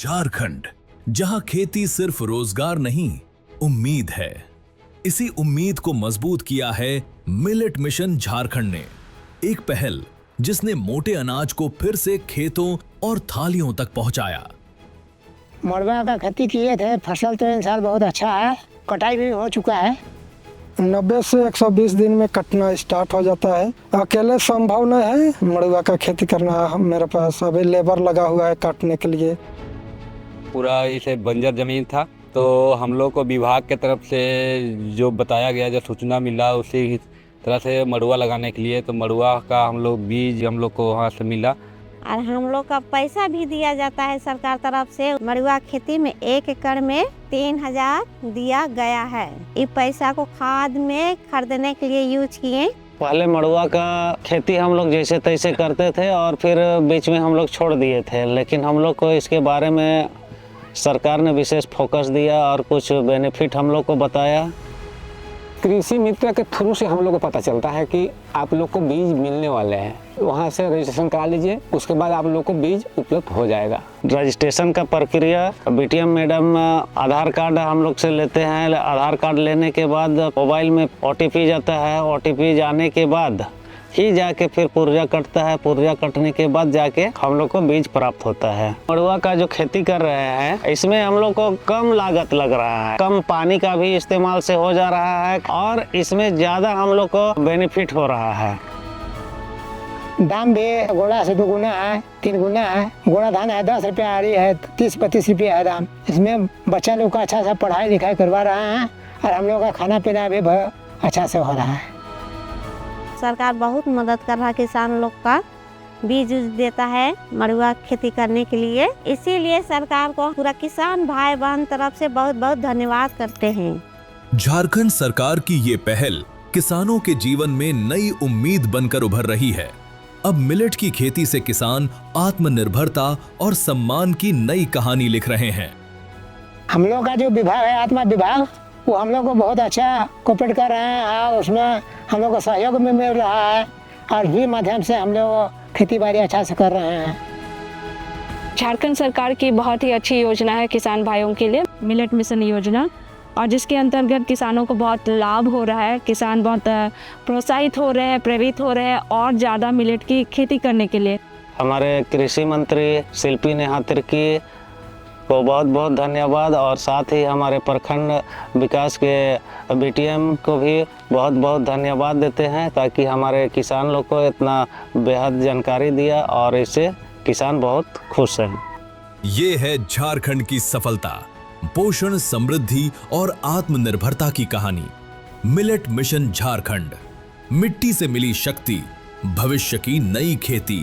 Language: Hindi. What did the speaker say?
झारखंड, जहां खेती सिर्फ रोजगार नहीं, उम्मीद है। इसी उम्मीद को मजबूत किया है मिलेट मिशन झारखंड ने, एक पहल जिसने मोटे अनाज को फिर से खेतों और थालियों तक पहुंचाया। मड़वा का खेती किए थे, फसल तो इन साल बहुत अच्छा है, कटाई भी हो चुका है। 90 से 120 दिन में कटना स्टार्ट हो जाता है। अकेले संभव नहीं है मड़ुआ का खेती करना। मेरे पास अभी लेबर लगा हुआ है काटने के लिए। पूरा इसे बंजर जमीन था, तो हम लोग को विभाग के तरफ से जो बताया गया, जो सूचना मिला, उसी तरह से मड़ुआ लगाने के लिए, तो मड़ुआ का हम लोग बीज हम लोग को वहाँ से मिला और हम लोग का पैसा भी दिया जाता है सरकार तरफ से। मड़ुआ खेती में 1 एकड़ में 3000 दिया गया है। इस पैसा को खाद में खरीदने के लिए यूज किए। पहले मड़ुआ का खेती हम लोग जैसे तैसे करते थे और फिर बीच में हम लोग छोड़ दिए थे, लेकिन हम लोग को इसके बारे में सरकार ने विशेष फोकस दिया और कुछ बेनिफिट हम लोग को बताया। कृषि मित्र के थ्रू से हम लोग को पता चलता है कि आप लोग को बीज मिलने वाले हैं, वहाँ से रजिस्ट्रेशन करा लीजिए, उसके बाद आप लोग को बीज उपलब्ध हो जाएगा। रजिस्ट्रेशन का प्रक्रिया बीटीएम मैडम आधार कार्ड हम लोग से लेते हैं। आधार कार्ड लेने के बाद मोबाइल में ओटीपी जाता है, ओटीपी जाने के बाद ही जाके फिर पुर्जा कटता है। पुर्जा कटने के बाद जाके हम लोग को बीज प्राप्त होता है। मड़ुआ का जो खेती कर रहे हैं, इसमें हम लोग को कम लागत लग रहा है, कम पानी का भी इस्तेमाल से हो जा रहा है और इसमें ज़्यादा हम लोग को बेनिफिट हो रहा है। दाम भी घोड़ा से 2 गुना है, 3 गुना है। घोड़ा धान है 10 रुपया आ रही है, 30-35 रुपया है दाम। इसमें बच्चा लोग का अच्छा सा पढ़ाई लिखाई करवा रहे हैं और हम लोग का खाना पीना भी अच्छा से हो रहा है। सरकार बहुत मदद कर रहा है, किसान लोग का बीज देता है मड़ुआ खेती करने के लिए। इसीलिए सरकार को पूरा किसान भाई बहन तरफ से बहुत बहुत धन्यवाद करते हैं। झारखंड सरकार की ये पहल किसानों के जीवन में नई उम्मीद बनकर उभर रही है। अब मिलेट की खेती से किसान आत्मनिर्भरता और सम्मान की नई कहानी लिख रहे हैं। हम लोग का जो विभाग है, आत्मा विभाग, वो हम लोग को बहुत अच्छा कोऑपरेट कर रहे हैं और उसमें हम लोग को सहयोग भी मिल रहा है और भी माध्यम से हम लोग खेती बाड़ी अच्छा से कर रहे हैं। झारखंड सरकार की बहुत ही अच्छी योजना है किसान भाइयों के लिए, मिलेट मिशन योजना, और जिसके अंतर्गत किसानों को बहुत लाभ हो रहा है। किसान बहुत प्रोत्साहित हो रहे हैं, प्रेरित हो रहे हैं और ज़्यादा मिलेट की खेती करने के लिए। हमारे कृषि मंत्री शिल्पी नेहा तिर्की को बहुत बहुत धन्यवाद और साथ ही हमारे प्रखंड विकास के बीटीएम को भी बहुत बहुत धन्यवाद देते हैं, ताकि हमारे किसान लोग को इतना बेहद जानकारी दिया और इससे किसान बहुत खुश हैं। ये है झारखंड की सफलता, पोषण, समृद्धि और आत्मनिर्भरता की कहानी। मिलेट मिशन झारखंड, मिट्टी से मिली शक्ति, भविष्य की नई खेती।